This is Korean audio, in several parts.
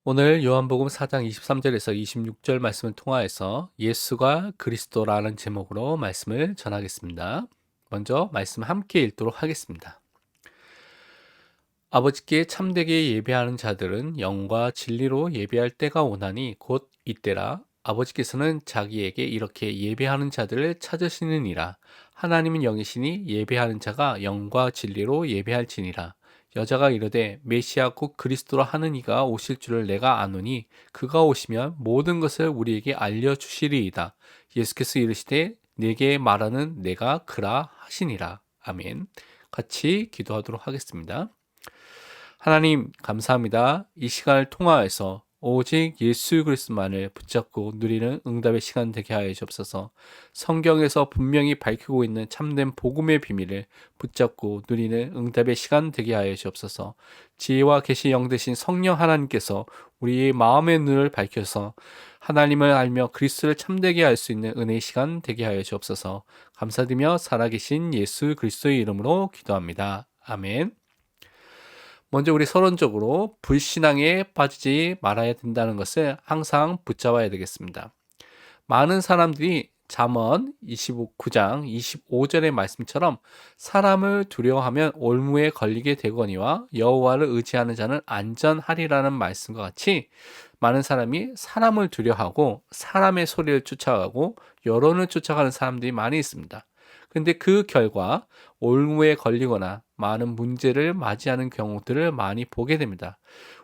오늘 요한복음 4장 23절에서 26절 말씀을 통하여서 예수가 그리스도라는 제목으로 말씀을 전하겠습니다. 먼저 말씀 함께 읽도록 하겠습니다. 아버지께 참되게 예배하는 자들은 영과 진리로 예배할 때가 오나니 곧 이때라. 아버지께서는 자기에게 이렇게 예배하는 자들을 찾으시느니라. 하나님은 영이시니 예배하는 자가 영과 진리로 예배할지니라. 여자가 이르되 메시아 곧 그리스도라 하는 이가 오실 줄을 내가 아노니 그가 오시면 모든 것을 우리에게 알려주시리이다. 예수께서 이르시되 내게 말하는 내가 그라 하시니라. 아멘. 같이 기도하도록 하겠습니다. 하나님 감사합니다. 이 시간을 통하여서 오직 예수 그리스도만을 붙잡고 누리는 응답의 시간 되게 하여 주옵소서. 성경에서 분명히 밝히고 있는 참된 복음의 비밀을 붙잡고 누리는 응답의 시간 되게 하여 주옵소서. 지혜와 계시 영 되신 성령 하나님께서 우리의 마음의 눈을 밝혀서 하나님을 알며 그리스도를 참되게 할 수 있는 은혜의 시간 되게 하여 주옵소서. 감사드리며 살아계신 예수 그리스도의 이름으로 기도합니다. 아멘. 먼저 우리 서론적으로 불신앙에 빠지지 말아야 된다는 것을 항상 붙잡아야 되겠습니다. 많은 사람들이 잠언 29장 25절의 말씀처럼 사람을 두려워하면 올무에 걸리게 되거니와 여호와를 의지하는 자는 안전하리라는 말씀과 같이 많은 사람이 사람을 두려워하고 사람의 소리를 쫓아가고 여론을 쫓아가는 사람들이 많이 있습니다. 근데 그 결과 올무에 걸리거나 많은 문제를 맞이하는 경우들을 많이 보게 됩니다.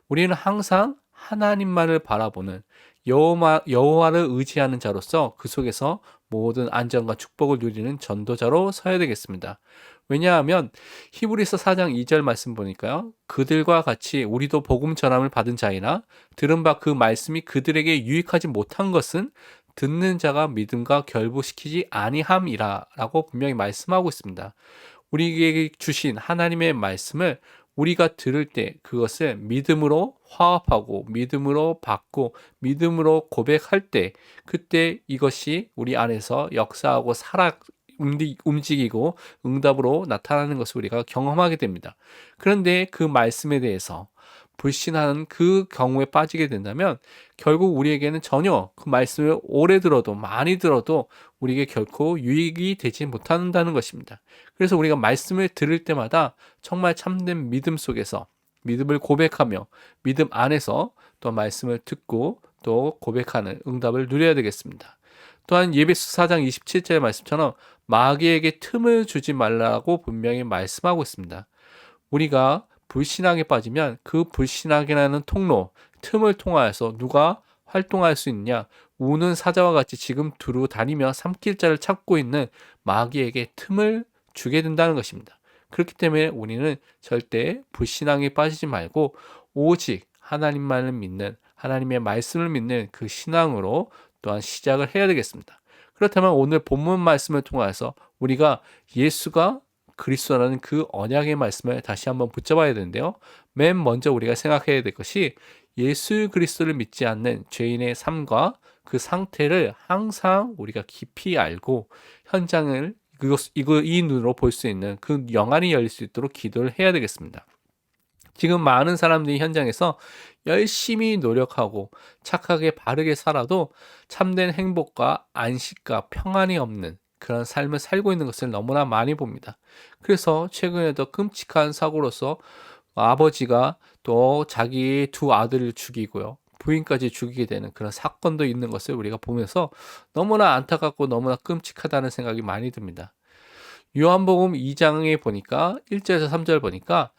우리는 항상 하나님만을 바라보는 여호와를 의지하는 자로서 그 속에서 모든 안전과 축복을 누리는 전도자로 서야 되겠습니다. 왜냐하면 히브리서 4장 2절 말씀 보니까요. 그들과 같이 우리도 복음 전함을 받은 자이나 들은 바 그 말씀이 그들에게 유익하지 못한 것은 듣는 자가 믿음과 결부시키지 아니함이라 라고 분명히 말씀하고 있습니다. 우리에게 주신 하나님의 말씀을 우리가 들을 때 그것을 믿음으로 화합하고 믿음으로 받고 믿음으로 고백할 때 그때 이것이 우리 안에서 역사하고 움직이고 응답으로 나타나는 것을 우리가 경험하게 됩니다. 그런데 그 말씀에 대해서 불신하는 그 경우에 빠지게 된다면 결국 우리에게는 전혀 그 말씀을 오래 들어도 많이 들어도 우리에게 결코 유익이 되지 못한다는 것입니다. 그래서 우리가 말씀을 들을 때마다 정말 참된 믿음 속에서 믿음을 고백하며 믿음 안에서 또 말씀을 듣고 또 고백하는 응답을 누려야 되겠습니다. 또한 예배서 4장 27절의 말씀처럼 마귀에게 틈을 주지 말라고 분명히 말씀하고 있습니다. 우리가 불신앙에 빠지면 그 불신앙이라는 통로, 틈을 통하여서 누가 활동할 수 있느냐? 우는 사자와 같이 지금 두루 다니며 삼킬자를 찾고 있는 마귀에게 틈을 주게 된다는 것입니다. 그렇기 때문에 우리는 절대 불신앙에 빠지지 말고 오직 하나님만을 믿는 하나님의 말씀을 믿는 그 신앙으로 또한 시작을 해야 되겠습니다. 그렇다면 오늘 본문 말씀을 통해서 우리가 예수가 그리스도라는 그 언약의 말씀을 다시 한번 붙잡아야 되는데요. 맨 먼저 우리가 생각해야 될 것이 예수 그리스도를 믿지 않는 죄인의 삶과 그 상태를 항상 우리가 깊이 알고 현장을 이 눈으로 볼 수 있는 그 영안이 열릴 수 있도록 기도를 해야 되겠습니다. 지금 많은 사람들이 현장에서 열심히 노력하고 착하게 바르게 살아도 참된 행복과 안식과 평안이 없는 그런 삶을 살고 있는 것을 너무나 많이 봅니다. 그래서 최근에도 끔찍한 사고로서 아버지가 또 자기 두 아들을 죽이고요. 부인까지 죽이게 되는 그런 사건도 있는 것을 우리가 보면서 너무나 안타깝고 너무나 끔찍하다는 생각이 많이 듭니다. 요한복음 2장에 보니까 1절에서 3절 보니까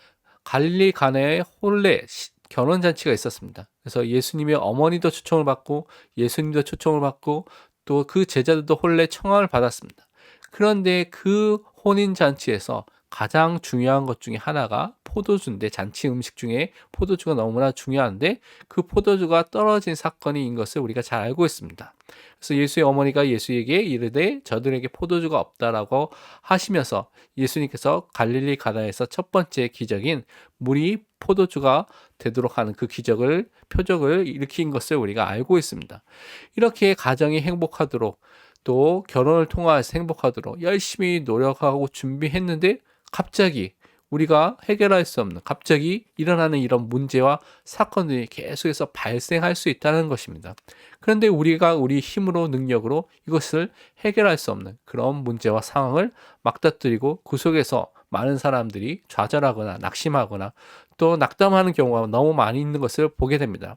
갈릴리 가나에 혼례 결혼잔치가 있었습니다. 그래서 예수님의 어머니도 초청을 받고 예수님도 초청을 받고 또 그 제자들도 혼례 청함을 받았습니다. 그런데 그 혼인잔치에서 가장 중요한 것 중에 하나가 포도주인데 잔치 음식 중에 포도주가 너무나 중요한데 그 포도주가 떨어진 사건인 것을 우리가 잘 알고 있습니다. 그래서 예수의 어머니가 예수에게 이르되 저들에게 포도주가 없다라고 하시면서 예수님께서 갈릴리 가나에서 첫 번째 기적인 물이 포도주가 되도록 하는 그 표적을 일으킨 것을 우리가 알고 있습니다. 이렇게 가정이 행복하도록 또 결혼을 통해서 행복하도록 열심히 노력하고 준비했는데 갑자기 우리가 해결할 수 없는 갑자기 일어나는 이런 문제와 사건들이 계속해서 발생할 수 있다는 것입니다. 그런데 우리가 우리 힘으로 능력으로 이것을 해결할 수 없는 그런 문제와 상황을 맞닥뜨리고 그 속에서 많은 사람들이 좌절하거나 낙심하거나 또 낙담하는 경우가 너무 많이 있는 것을 보게 됩니다.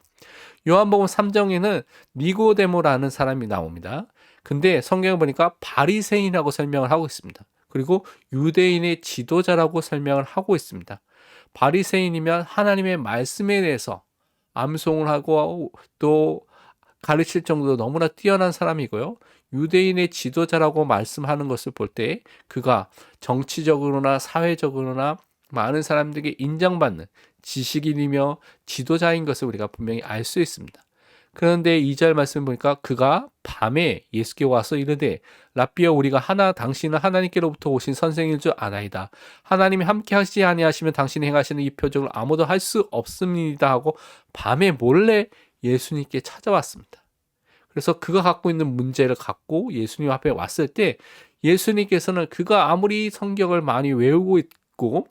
요한복음 3장에는 니고데모라는 사람이 나옵니다. 근데 성경을 보니까 바리새인이라고 설명을 하고 있습니다. 그리고 유대인의 지도자라고 설명을 하고 있습니다. 바리새인이면 하나님의 말씀에 대해서 암송을 하고 또 가르칠 정도로 너무나 뛰어난 사람이고요. 유대인의 지도자라고 말씀하는 것을 볼 때 그가 정치적으로나 사회적으로나 많은 사람들에게 인정받는 지식인이며 지도자인 것을 우리가 분명히 알 수 있습니다. 그런데 2절 말씀 보니까 그가 밤에 예수께 와서 이르되 랍비여 우리가 당신은 하나님께로부터 오신 선생일 줄 아나이다. 하나님이 함께 하시지 아니하시면 당신이 행하시는 이 표적을 아무도 할 수 없습니다 하고 밤에 몰래 예수님께 찾아왔습니다. 그래서 그가 갖고 있는 문제를 갖고 예수님 앞에 왔을 때 예수님께서는 그가 아무리 성경을 많이 외우고 있고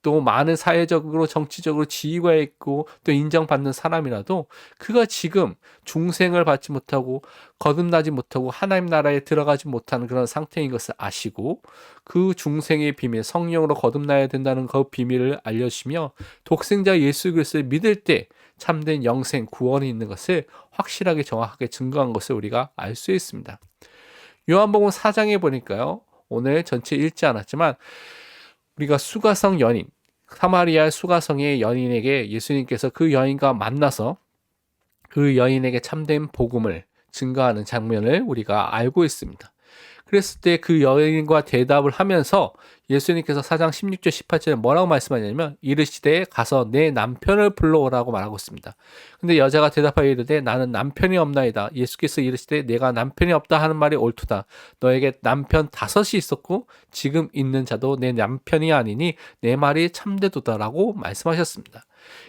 또 많은 사회적으로 정치적으로 지위가 있고 또 인정받는 사람이라도 그가 지금 중생을 받지 못하고 거듭나지 못하고 하나님 나라에 들어가지 못하는 그런 상태인 것을 아시고 그 중생의 비밀 성령으로 거듭나야 된다는 그 비밀을 알려주시며 독생자 예수 그리스도를 믿을 때 참된 영생 구원이 있는 것을 확실하게 정확하게 증거한 것을 우리가 알 수 있습니다. 요한복음 4장에 보니까요. 오늘 전체 읽지 않았지만 우리가 수가성 연인, 사마리아 수가성의 연인에게 예수님께서 그 여인과 만나서 그 여인에게 참된 복음을 증거하는 장면을 우리가 알고 있습니다. 그랬을 때 그 여인과 대답을 하면서 예수님께서 4장 16절 18절에 뭐라고 말씀하냐면 이르시되 가서 내 남편을 불러오라고 말하고 있습니다. 근데 여자가 대답하여 이르되 나는 남편이 없나이다. 예수께서 이르시되 내가 남편이 없다 하는 말이 옳도다. 너에게 남편 5이 있었고 지금 있는 자도 내 남편이 아니니 내 말이 참되도다라고 말씀하셨습니다.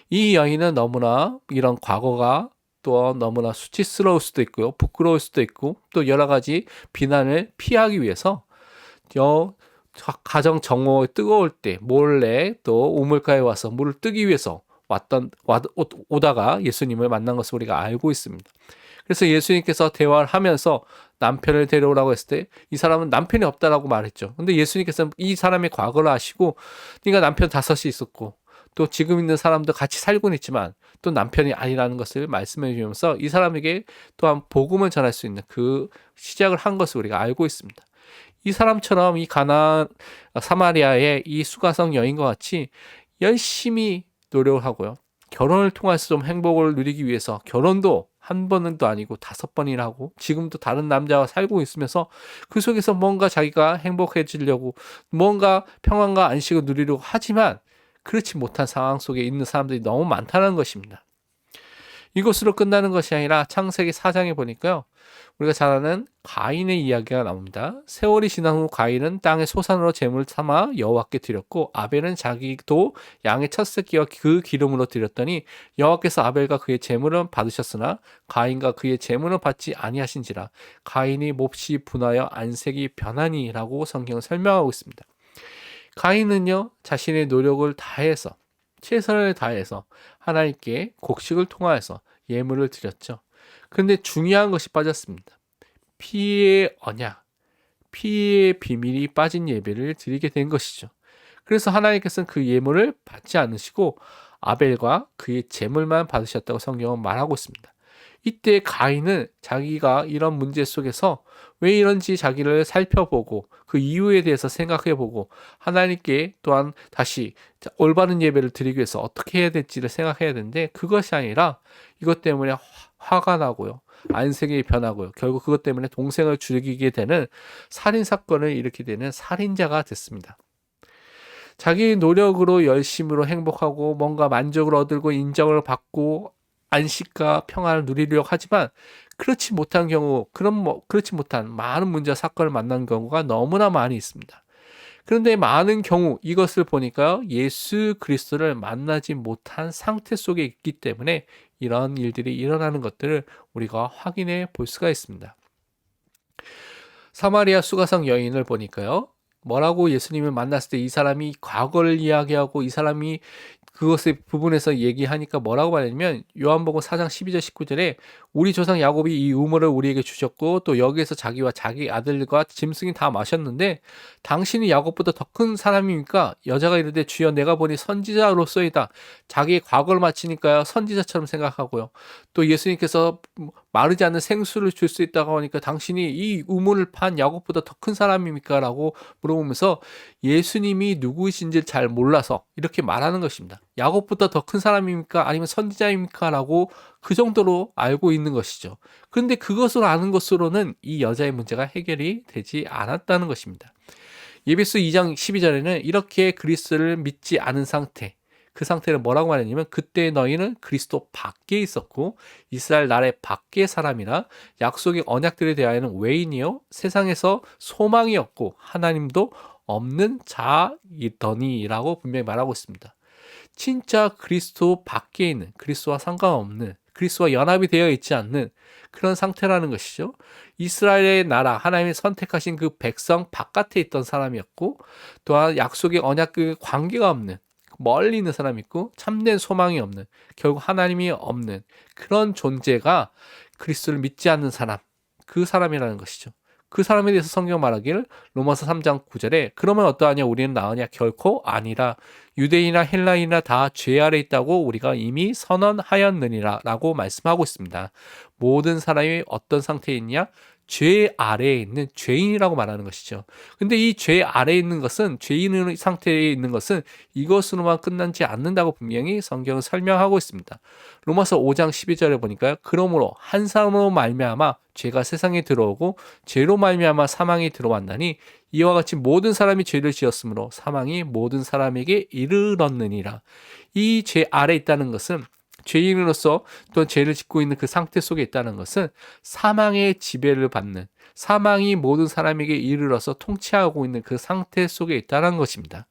이 여인은 너무나 이런 과거가 또 너무나 수치스러울 수도 있고요. 부끄러울 수도 있고 또 여러 가지 비난을 피하기 위해서 가정 정오가 뜨거울 때 몰래 또 우물가에 와서 물을 뜨기 위해서 오다가 예수님을 만난 것을 우리가 알고 있습니다. 그래서 예수님께서 대화를 하면서 남편을 데려오라고 했을 때 이 사람은 남편이 없다라고 말했죠. 근데 예수님께서는 이 사람의 과거를 아시고 네가 남편 5이 있었고 또 지금 있는 사람도 같이 살고는 있지만 또 남편이 아니라는 것을 말씀해 주면서 이 사람에게 또한 복음을 전할 수 있는 그 시작을 한 것을 우리가 알고 있습니다. 이 사람처럼 이 가나안 사마리아의 이 수가성 여인과 같이 열심히 노력을 하고요. 결혼을 통해서 좀 행복을 누리기 위해서 결혼도 한 번도 아니고 5번이나 하고 지금도 다른 남자와 살고 있으면서 그 속에서 뭔가 자기가 행복해지려고 뭔가 평안과 안식을 누리려고 하지만 그렇지 못한 상황 속에 있는 사람들이 너무 많다는 것입니다. 이것으로 끝나는 것이 아니라 창세기 4장에 보니까요. 우리가 잘 아는 가인의 이야기가 나옵니다. 세월이 지난 후 가인은 땅의 소산으로 제물 삼아 여호와께 드렸고 아벨은 자기도 양의 첫 새끼와 그 기름으로 드렸더니 여호와께서 아벨과 그의 제물은 받으셨으나 가인과 그의 제물은 받지 아니하신지라 가인이 몹시 분하여 안색이 변하니라고 성경은 설명하고 있습니다. 가인은요 자신의 노력을 다해서 최선을 다해서 하나님께 곡식을 통하여서 예물을 드렸죠. 그런데 중요한 것이 빠졌습니다. 피의 언약, 피의 비밀이 빠진 예배를 드리게 된 것이죠. 그래서 하나님께서는 그 예물을 받지 않으시고 아벨과 그의 제물만 받으셨다고 성경은 말하고 있습니다. 이때 가인은 자기가 이런 문제 속에서 왜 이런지 자기를 살펴보고 그 이유에 대해서 생각해보고 하나님께 또한 다시 올바른 예배를 드리기 위해서 어떻게 해야 될지를 생각해야 되는데 그것이 아니라 이것 때문에 화가 나고요. 안색이 변하고요. 결국 그것 때문에 동생을 죽이게 되는 살인사건을 일으키게 되는 살인자가 됐습니다. 자기 노력으로 열심으로 행복하고 뭔가 만족을 얻고 인정을 받고 안식과 평안을 누리려고 하지만 그렇지 못한 경우, 그렇지 못한 많은 문제와 사건을 만난 경우가 너무나 많이 있습니다. 그런데 많은 경우 이것을 보니까 예수 그리스도를 만나지 못한 상태 속에 있기 때문에 이런 일들이 일어나는 것들을 우리가 확인해 볼 수가 있습니다. 사마리아 수가성 여인을 보니까요. 뭐라고 예수님을 만났을 때 이 사람이 과거를 이야기하고 이 사람이 그것의 부분에서 얘기하니까 뭐라고 말하냐면 요한복음 4장 12절 19절에 우리 조상 야곱이 이 우물을 우리에게 주셨고 또 여기에서 자기와 자기 아들과 짐승이 다 마셨는데 당신이 야곱보다 더 큰 사람입니까? 여자가 이르되 주여 내가 보니 선지자로서이다. 자기의 과거를 마치니까요 선지자처럼 생각하고요. 또 예수님께서 마르지 않는 생수를 줄 수 있다고 하니까 당신이 이 우물을 판 야곱보다 더 큰 사람입니까? 라고 물어보면서 예수님이 누구이신지 잘 몰라서 이렇게 말하는 것입니다. 야곱보다 더 큰 사람입니까? 아니면 선지자입니까? 라고 그 정도로 알고 있는 것이죠. 그런데 그것을 아는 것으로는 이 여자의 문제가 해결이 되지 않았다는 것입니다. 예배소 2장 12절에는 이렇게 그리스도를 믿지 않은 상태, 그 상태를 뭐라고 말했냐면 그때 너희는 그리스도 밖에 있었고 이스라엘 나라의 밖의 사람이라 약속의 언약들에 대하여는 외인이요 세상에서 소망이 없고 하나님도 없는 자이더니라고 분명히 말하고 있습니다. 진짜 그리스도 밖에 있는, 그리스도와 상관없는, 그리스도와 연합이 되어 있지 않는 그런 상태라는 것이죠. 이스라엘의 나라, 하나님이 선택하신 그 백성 바깥에 있던 사람이었고 또한 약속의 언약의 관계가 없는, 멀리 있는 사람이 있고 참된 소망이 없는, 결국 하나님이 없는 그런 존재가 그리스도를 믿지 않는 사람, 그 사람이라는 것이죠. 그 사람에 대해서 성경 말하기를 로마서 3장 9절에 그러면 어떠하냐 우리는 나으냐 결코 아니라 유대인이나 헬라인이나 다 죄 아래 있다고 우리가 이미 선언하였느니라 라고 말씀하고 있습니다. 모든 사람이 어떤 상태에 있냐? 죄 아래에 있는 죄인이라고 말하는 것이죠. 근데 이 죄 아래에 있는 것은, 죄인의 상태에 있는 것은 이것으로만 끝나지 않는다고 분명히 성경은 설명하고 있습니다. 로마서 5장 12절에 보니까 그러므로 한 사람으로 말미암아 죄가 세상에 들어오고 죄로 말미암아 사망이 들어왔나니 이와 같이 모든 사람이 죄를 지었으므로 사망이 모든 사람에게 이르렀느니라. 이 죄 아래에 있다는 것은, 죄인으로서 또 죄를 짓고 있는 그 상태 속에 있다는 것은 사망의 지배를 받는, 사망이 모든 사람에게 이르러서 통치하고 있는 그 상태 속에 있다는 것입니다.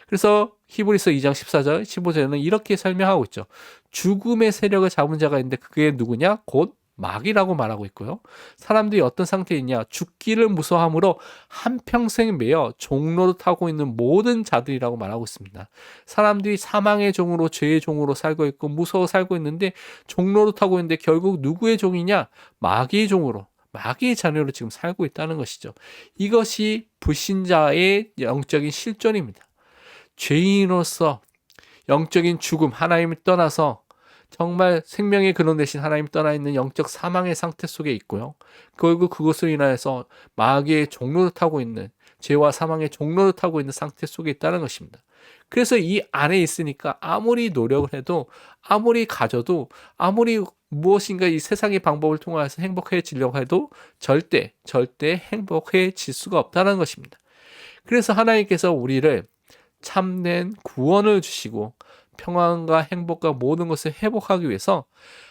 그래서 히브리서 2장 14절 15절에는 이렇게 설명하고 있죠. 죽음의 세력을 잡은 자가 있는데 그게 누구냐? 곧 마귀라고 말하고 있고요. 사람들이 어떤 상태에 있냐? 죽기를 무서워함으로 한평생 매여 종로를 타고 있는 모든 자들이라고 말하고 있습니다. 사람들이 사망의 종으로, 죄의 종으로 살고 있고 무서워 살고 있는데 종로를 타고 있는데 결국 누구의 종이냐? 마귀의 종으로, 마귀의 자녀로 지금 살고 있다는 것이죠. 이것이 불신자의 영적인 실존입니다. 죄인으로서 영적인 죽음, 하나님을 떠나서 정말 생명의 근원 대신 하나님 떠나 있는 영적 사망의 상태 속에 있고요. 결국 그것으로 인하여서 마귀의 종로를 타고 있는, 죄와 사망의 종로를 타고 있는 상태 속에 있다는 것입니다. 그래서 이 안에 있으니까 아무리 노력을 해도, 아무리 가져도, 아무리 무엇인가 이 세상의 방법을 통해서 행복해지려고 해도 절대 행복해질 수가 없다는 것입니다. 그래서 하나님께서 우리를 참된 구원을 주시고 평안과 행복과 모든 것을 회복하기 위해서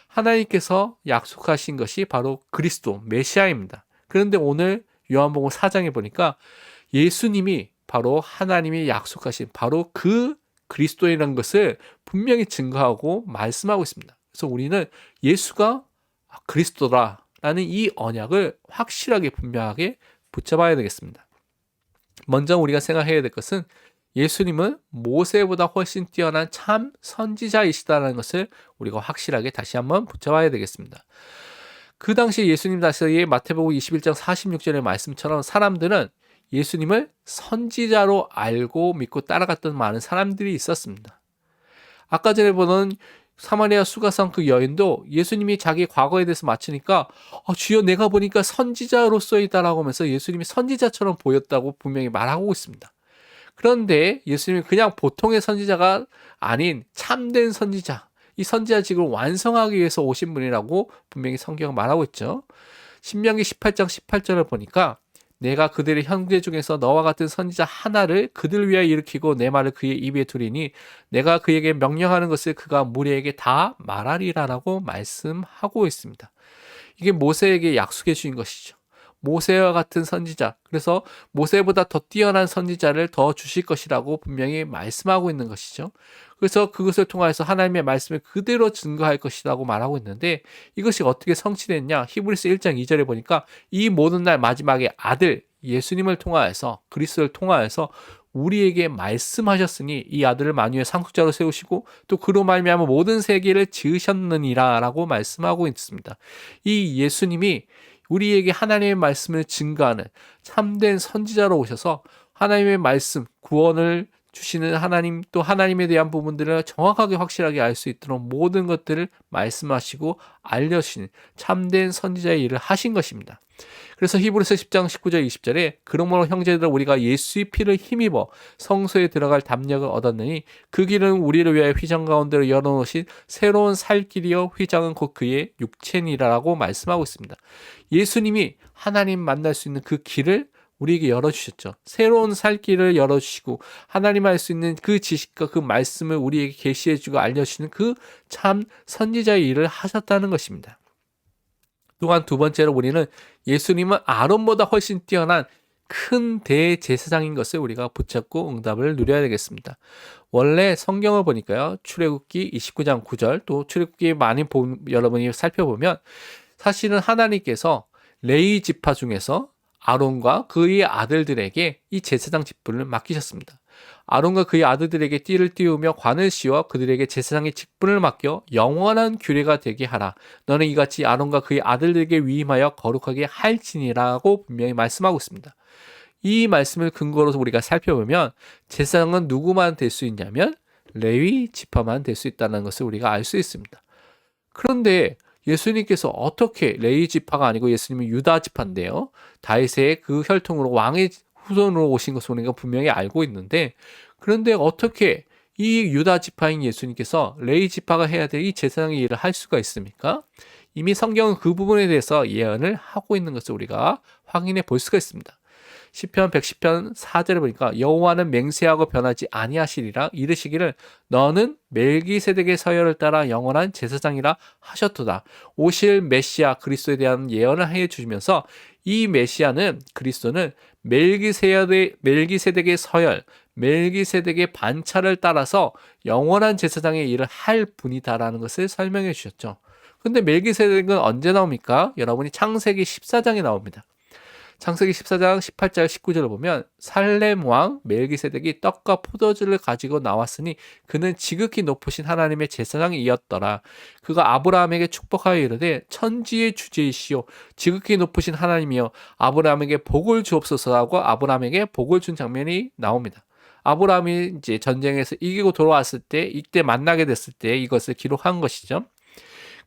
하나님께서 약속하신 것이 바로 그리스도, 메시아입니다. 그런데 오늘 요한복음 4장에 보니까 예수님이 바로 하나님이 약속하신 바로 그 그리스도이라는 것을 분명히 증거하고 말씀하고 있습니다. 그래서 우리는 예수가 그리스도라는 이 언약을 확실하게 분명하게 붙잡아야 되겠습니다. 먼저 우리가 생각해야 될 것은 예수님은 모세보다 훨씬 뛰어난 참 선지자이시다는 것을 우리가 확실하게 다시 한번 붙잡아야 되겠습니다. 그 당시 예수님 다시의 마태복음 21장 46절의 말씀처럼 사람들은 예수님을 선지자로 알고 믿고 따라갔던 많은 사람들이 있었습니다. 아까 전에 보는 사마리아 수가성 그 여인도 예수님이 자기 과거에 대해서 맞추니까 주여 내가 보니까 선지자로서이다라고 하면서 예수님이 선지자처럼 보였다고 분명히 말하고 있습니다. 그런데 예수님이 그냥 보통의 선지자가 아닌 참된 선지자, 이 선지자직을 완성하기 위해서 오신 분이라고 분명히 성경은 말하고 있죠. 신명기 18장 18절을 보니까 내가 그들의 형제 중에서 너와 같은 선지자 하나를 그들 위하여 일으키고 내 말을 그의 입에 두리니 내가 그에게 명령하는 것을 그가 무리에게 다 말하리라라고 말씀하고 있습니다. 이게 모세에게 약속해 주신 것이죠. 모세와 같은 선지자, 그래서 모세보다 더 뛰어난 선지자를 더 주실 것이라고 분명히 말씀하고 있는 것이죠. 그래서 그것을 통해서 하나님의 말씀을 그대로 증거할 것이라고 말하고 있는데 이것이 어떻게 성취됐냐? 히브리서 1장 2절에 보니까 이 모든 날 마지막에 아들 예수님을 통하여서 그리스도를 통하여서 우리에게 말씀하셨으니 이 아들을 만유의 상속자로 세우시고 또 그로 말미암아 모든 세계를 지으셨느니라라고 말씀하고 있습니다. 이 예수님이 우리에게 하나님의 말씀을 증거하는 참된 선지자로 오셔서 하나님의 말씀, 구원을 주시는 하나님, 또 하나님에 대한 부분들을 정확하게 확실하게 알 수 있도록 모든 것들을 말씀하시고 알려주시는 참된 선지자의 일을 하신 것입니다. 그래서 히브리서 10장 19절 20절에 그러므로 형제들아 우리가 예수의 피를 힘입어 성소에 들어갈 담력을 얻었느니 그 길은 우리를 위하여 휘장 가운데로 열어놓으신 새로운 살 길이요 휘장은 곧 그의 육체니라라고 말씀하고 있습니다. 예수님이 하나님 만날 수 있는 그 길을 우리에게 열어주셨죠. 새로운 살 길을 열어주시고 하나님 알 수 있는 그 지식과 그 말씀을 우리에게 계시해주고 알려주시는 그 참 선지자의 일을 하셨다는 것입니다. 또한 두 번째로 우리는 예수님은 아론보다 훨씬 뛰어난 큰 대제사장인 것을 우리가 붙잡고 응답을 누려야 되겠습니다. 원래 성경을 보니까요. 출애굽기 29장 9절 또 출애굽기 많이 여러분이 살펴보면 사실은 하나님께서 레위 지파 중에서 아론과 그의 아들들에게 이 제사장 직분을 맡기셨습니다. 아론과 그의 아들들에게 띠를 띄우며 관을 씌워 그들에게 제사장의 직분을 맡겨 영원한 규례가 되게 하라. 너는 이같이 아론과 그의 아들들에게 위임하여 거룩하게 할지니라고 분명히 말씀하고 있습니다. 이 말씀을 근거로 우리가 살펴보면 제사장은 누구만 될 수 있냐면 레위 지파만 될 수 있다는 것을 우리가 알 수 있습니다. 그런데 예수님께서 어떻게 레위 지파가 아니고 예수님은 유다 지파인데요. 다윗의 그 혈통으로 왕의 후손으로 오신 것을 우리가 분명히 알고 있는데 그런데 어떻게 이 유다 지파인 예수님께서 레위 지파가 해야 될 이 제사장의 일을 할 수가 있습니까? 이미 성경은 그 부분에 대해서 예언을 하고 있는 것을 우리가 확인해 볼 수가 있습니다. 시편 110편 4절에 보니까 여호와는 맹세하고 변하지 아니하시리라 이르시기를 너는 멜기세덱의 서열을 따라 영원한 제사장이라 하셨도다. 오실 메시아 그리스도에 대한 예언을 해 주시면서 이 메시아는 그리스도는 멜기세덱의 서열, 멜기세덱의 반차를 따라서 영원한 제사장의 일을 할 분이다라는 것을 설명해 주셨죠. 근데 멜기세덱은 언제 나옵니까? 여러분이 창세기 14장에 나옵니다. 창세기 14장 18절 19절을 보면 살렘 왕 멜기세덱이 떡과 포도주를 가지고 나왔으니 그는 지극히 높으신 하나님의 제사장이었더라. 그가 아브라함에게 축복하여 이르되 천지의 주제이시오 지극히 높으신 하나님이여 아브라함에게 복을 주옵소서 하고 아브라함에게 복을 준 장면이 나옵니다. 아브라함이 이제 전쟁에서 이기고 돌아왔을 때 이때 만나게 됐을 때 이것을 기록한 것이죠.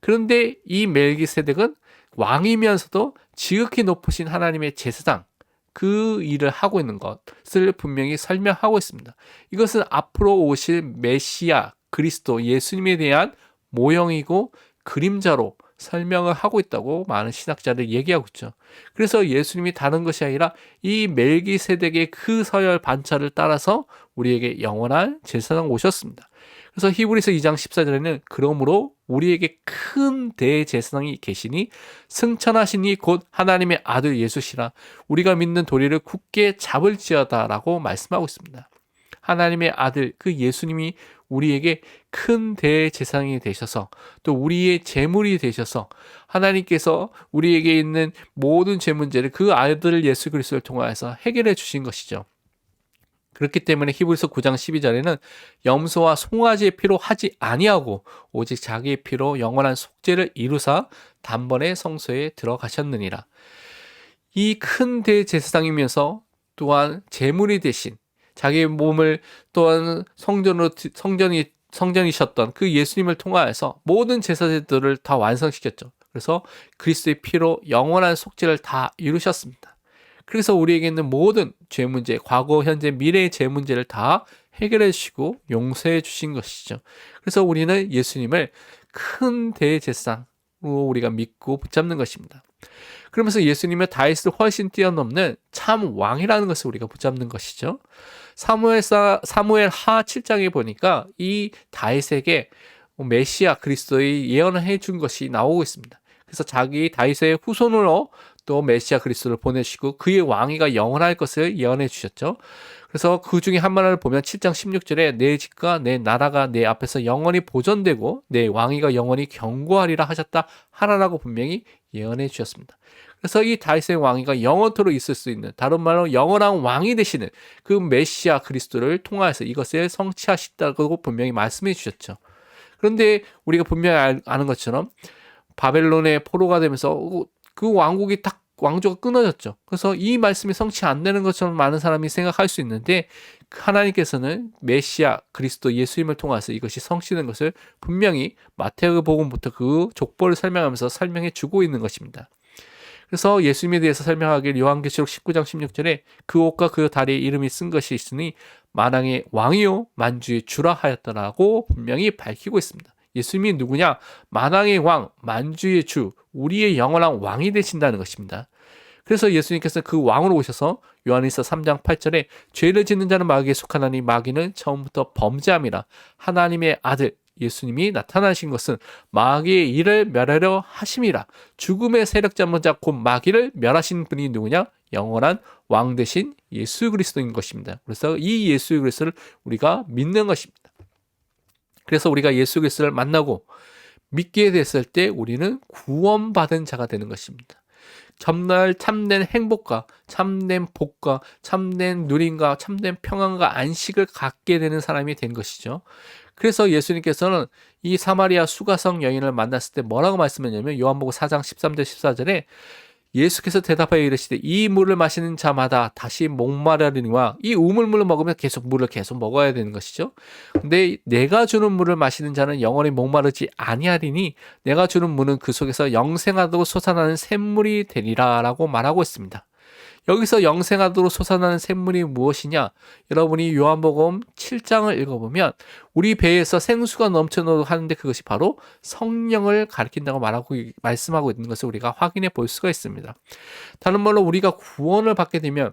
그런데 이 멜기세덱은 왕이면서도 지극히 높으신 하나님의 제사장 그 일을 하고 있는 것을 분명히 설명하고 있습니다. 이것은 앞으로 오실 메시아 그리스도 예수님에 대한 모형이고 그림자로 설명을 하고 있다고 많은 신학자들이 얘기하고 있죠. 그래서 예수님이 다른 것이 아니라 이 멜기세덱의 그 서열 반차를 따라서 우리에게 영원한 제사장 오셨습니다. 그래서 히브리서 2장 14절에는 그러므로 우리에게 큰 대제사장이 계시니 승천하시니 곧 하나님의 아들 예수시라 우리가 믿는 도리를 굳게 잡을지어다 라고 말씀하고 있습니다. 하나님의 아들 그 예수님이 우리에게 큰 대제사장이 되셔서 또 우리의 제물이 되셔서 하나님께서 우리에게 있는 모든 죄 문제를 그 아들 예수 그리스도를 통하여서 해결해 주신 것이죠. 그렇기 때문에 히브리서 9장 12절에는 염소와 송아지의 피로 하지 아니하고 오직 자기의 피로 영원한 속죄를 이루사 단번에 성소에 들어가셨느니라. 이 큰 대제사장이면서 또한 제물이 되신 자기의 몸을 또한 성전이셨던 그 예수님을 통하여서 모든 제사들을 다 완성시켰죠. 그래서 그리스도의 피로 영원한 속죄를 다 이루셨습니다. 그래서 우리에게 있는 모든 죄 문제, 과거, 현재, 미래의 죄 문제를 다 해결해 주시고 용서해 주신 것이죠. 그래서 우리는 예수님을 큰 대제사장으로 우리가 믿고 붙잡는 것입니다. 그러면서 예수님은 다윗을 훨씬 뛰어넘는 참 왕이라는 것을 우리가 붙잡는 것이죠. 사무엘 하 7장에 보니까 이 다윗에게 메시아 그리스도의 예언을 해준 것이 나오고 있습니다. 그래서 자기 다윗의 후손으로 또 메시아 그리스도를 보내시고 그의 왕위가 영원할 것을 예언해 주셨죠. 그래서 그 중에 한 말을 보면 7장 16절에 내 집과 내 나라가 내 앞에서 영원히 보존되고 내 왕위가 영원히 견고하리라 하셨다 하라라고 분명히 예언해 주셨습니다. 그래서 이 다윗의 왕위가 영원토록 있을 수 있는, 다른 말로 영원한 왕이 되시는 그 메시아 그리스도를 통하여서 이것을 성취하시다고 분명히 말씀해 주셨죠. 그런데 우리가 분명히 아는 것처럼 바벨론의 포로가 되면서 그 왕국이 딱 왕조가 끊어졌죠. 그래서 이 말씀이 성취 안 되는 것처럼 많은 사람이 생각할 수 있는데 하나님께서는 메시아 그리스도 예수님을 통해서 이것이 성취된 것을 분명히 마태복음부터 그 족보를 설명하면서 설명해 주고 있는 것입니다. 그래서 예수님에 대해서 설명하길 요한계시록 19장 16절에 그 옷과 그 다리에 이름이 쓴 것이 있으니 만왕의 왕이요 만주의 주라 하였더라고 분명히 밝히고 있습니다. 예수님이 누구냐? 만왕의 왕, 만주의 주, 우리의 영원한 왕이 되신다는 것입니다. 그래서 예수님께서 그 왕으로 오셔서 요한일서 3장 8절에 죄를 짓는 자는 마귀에 속하나니 마귀는 처음부터 범죄함이라. 하나님의 아들 예수님이 나타나신 것은 마귀의 일을 멸하려 하심이라. 죽음의 세력자 먼저 곧 마귀를 멸하신 분이 누구냐? 영원한 왕 되신 예수 그리스도인 것입니다. 그래서 이 예수 그리스도를 우리가 믿는 것입니다. 그래서 우리가 예수 그리스도를 만나고 믿게 됐을 때 우리는 구원받은 자가 되는 것입니다. 정말 참된 행복과 참된 복과 참된 누림과 참된 평안과 안식을 갖게 되는 사람이 된 것이죠. 그래서 예수님께서는 이 사마리아 수가성 여인을 만났을 때 뭐라고 말씀했냐면 요한복음 4장 13절 14절에 예수께서 대답하여 이르시되 이 물을 마시는 자마다 다시 목마르리니와 이 우물물을 먹으면 계속 물을 계속 먹어야 되는 것이죠. 근데 내가 주는 물을 마시는 자는 영원히 목마르지 아니하리니 내가 주는 물은 그 속에서 영생하도록 솟아나는 샘물이 되리라 라고 말하고 있습니다. 여기서 영생하도록 솟아나는 샘물이 무엇이냐? 여러분이 요한복음 7장을 읽어보면 우리 배에서 생수가 넘쳐나도록 하는데 그것이 바로 성령을 가리킨다고 말씀하고 있는 것을 우리가 확인해 볼 수가 있습니다. 다른 말로 우리가 구원을 받게 되면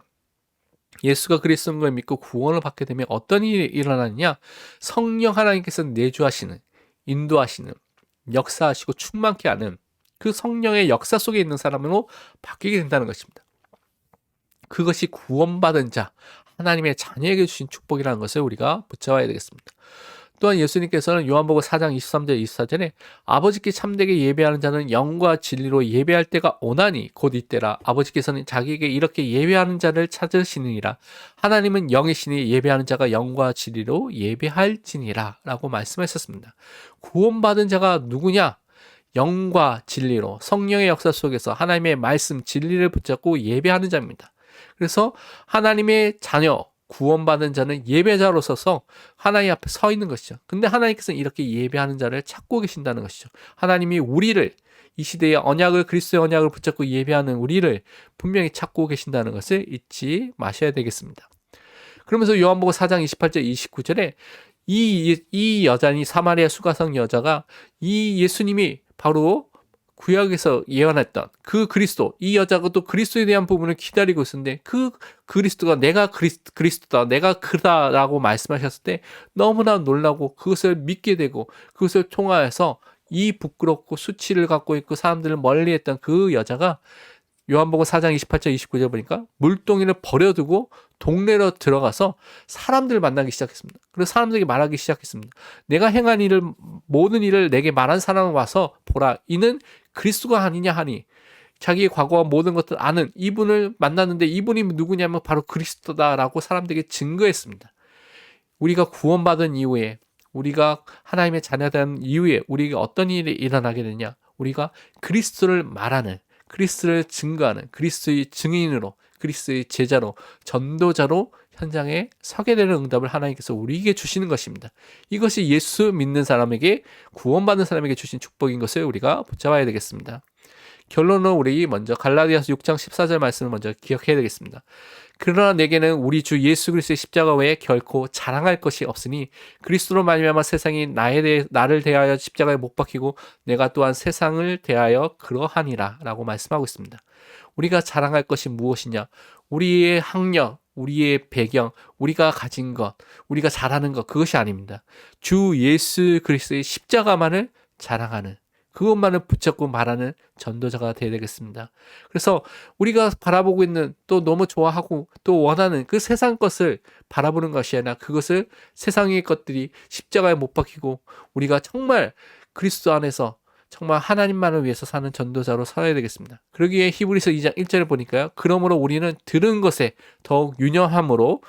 예수가 그리스도인 걸 믿고 구원을 받게 되면 어떤 일이 일어나느냐? 성령 하나님께서 내주하시는, 인도하시는, 역사하시고 충만케 하는 그 성령의 역사 속에 있는 사람으로 바뀌게 된다는 것입니다. 그것이 구원받은 자, 하나님의 자녀에게 주신 축복이라는 것을 우리가 붙잡아야 되겠습니다. 또한 예수님께서는 요한복음 4장 23절 24절에 아버지께 참되게 예배하는 자는 영과 진리로 예배할 때가 오나니 곧 이때라. 아버지께서는 자기에게 이렇게 예배하는 자를 찾으시느니라. 하나님은 영이시니 예배하는 자가 영과 진리로 예배할지니라 라고 말씀하셨습니다. 구원받은 자가 누구냐? 영과 진리로 성령의 역사 속에서 하나님의 말씀 진리를 붙잡고 예배하는 자입니다. 그래서 하나님의 자녀, 구원받은 자는 예배자로 서서 하나님 앞에 서 있는 것이죠. 근데 하나님께서는 이렇게 예배하는 자를 찾고 계신다는 것이죠. 하나님이 우리를 이 시대의 언약을 그리스도의 언약을 붙잡고 예배하는 우리를 분명히 찾고 계신다는 것을 잊지 마셔야 되겠습니다. 그러면서 요한복음 4장 28절 29절에 이 여자니 사마리아 수가성 여자가 이 예수님이 바로 구약에서 예언했던 그 그리스도, 이 여자가 또 그리스도에 대한 부분을 기다리고 있었는데 그 그리스도가 내가 그리스도다, 내가 그다라고 말씀하셨을 때 너무나 놀라고 그것을 믿게 되고 그것을 통하여서 이 부끄럽고 수치를 갖고 있고 사람들을 멀리했던 그 여자가 요한복음 4장 28절 29절 보니까 물동이를 버려두고 동네로 들어가서 사람들을 만나기 시작했습니다. 그래서 사람들에게 말하기 시작했습니다. 내가 행한 일을, 모든 일을 내게 말한 사람을 와서 보라. 이는 그리스도가 아니냐 하니 자기의 과거와 모든 것들 아는 이분을 만났는데 이분이 누구냐면 바로 그리스도다라고 사람들에게 증거했습니다. 우리가 구원받은 이후에, 우리가 하나님의 자녀된 이후에 우리에게 어떤 일이 일어나게 되냐? 우리가 그리스도를 말하는, 그리스도를 증거하는, 그리스도의 증인으로, 그리스도의 제자로, 전도자로 현장에 서게 되는 응답을 하나님께서 우리에게 주시는 것입니다. 이것이 예수 믿는 사람에게, 구원받는 사람에게 주신 축복인 것을 우리가 붙잡아야 되겠습니다. 결론은 우리 먼저 갈라디아서 6장 14절 말씀을 먼저 기억해야 되겠습니다. 그러나 내게는 우리 주 예수 그리스도의 십자가 외에 결코 자랑할 것이 없으니 그리스도로 말미암아 세상이 나를 대하여 십자가에 못 박히고 내가 또한 세상을 대하여 그러하니라 라고 말씀하고 있습니다. 우리가 자랑할 것이 무엇이냐? 우리의 학력, 우리의 배경, 우리가 가진 것, 우리가 잘하는 것, 그것이 아닙니다. 주 예수 그리스도의 십자가만을 자랑하는, 그것만을 붙잡고 말하는 전도자가 되어야 되겠습니다. 그래서 우리가 바라보고 있는 또 너무 좋아하고 또 원하는 그 세상 것을 바라보는 것이 아니라 그것을 세상의 것들이 십자가에 못 박히고 우리가 정말 그리스도 안에서 정말 하나님만을 위해서 사는 전도자로 살아야 되겠습니다. 그러기에 히브리서 2장 1절을 보니까요. 그러므로 우리는 들은 것에 더욱 유념함으로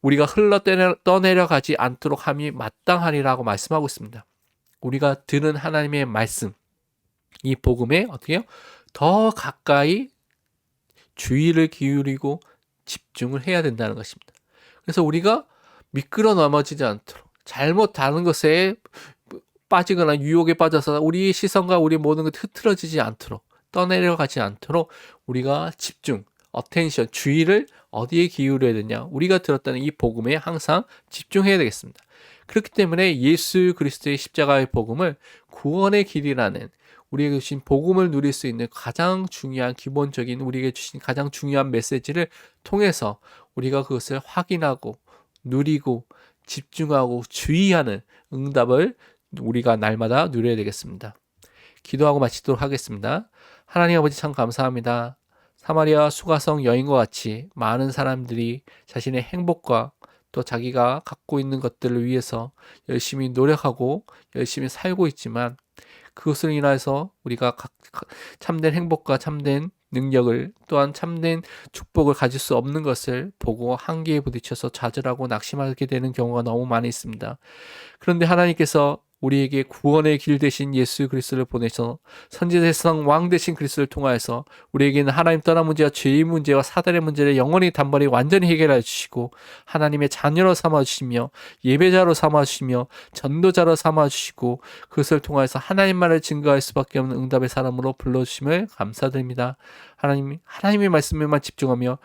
우리가 흘러 떠내려가지 않도록 함이 마땅하리라고 말씀하고 있습니다. 우리가 들은 하나님의 말씀, 이 복음에 어떻게 해요? 더 가까이 주의를 기울이고 집중을 해야 된다는 것입니다. 그래서 우리가 미끄러 넘어지지 않도록 잘못 다른 것에 빠지거나 유혹에 빠져서 우리의 시선과 우리 모든 것이 흐트러지지 않도록 떠내려가지 않도록 우리가 집중, 어텐션, 주의를 어디에 기울여야 되냐? 우리가 들었다는 이 복음에 항상 집중해야 되겠습니다. 그렇기 때문에 예수 그리스도의 십자가의 복음을 구원의 길이라는 우리에게 주신 복음을 누릴 수 있는 가장 중요한 기본적인 우리에게 주신 가장 중요한 메시지를 통해서 우리가 그것을 확인하고 누리고 집중하고 주의하는 응답을 우리가 날마다 누려야 되겠습니다. 기도하고 마치도록 하겠습니다. 하나님 아버지 참 감사합니다. 사마리아 수가성 여인과 같이 많은 사람들이 자신의 행복과 또 자기가 갖고 있는 것들을 위해서 열심히 노력하고 열심히 살고 있지만 그것으로 인해서 우리가 참된 행복과 참된 능력을 또한 참된 축복을 가질 수 없는 것을 보고 한계에 부딪혀서 좌절하고 낙심하게 되는 경우가 너무 많이 있습니다. 그런데 하나님께서 우리에게 구원의 길 되신 예수 그리스도를 보내서 선지자상 왕 되신 그리스도를 통하여서 우리에게는 하나님 떠난 문제와 죄의 문제와 사단의 문제를 영원히 단번에 완전히 해결해 주시고 하나님의 자녀로 삼아주시며 예배자로 삼아주시며 전도자로 삼아주시고 그것을 통하여서 하나님만을 증거할 수밖에 없는 응답의 사람으로 불러주심을 감사드립니다. 하나님의 말씀에만 집중하며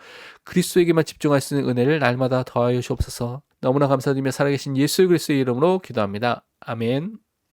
그리스도에게만 집중할 수 있는 은혜를 날마다 더하여 주옵소서. 너무나 감사드리며 살아계신 예수 그리스도의 이름으로 기도합니다. 아멘.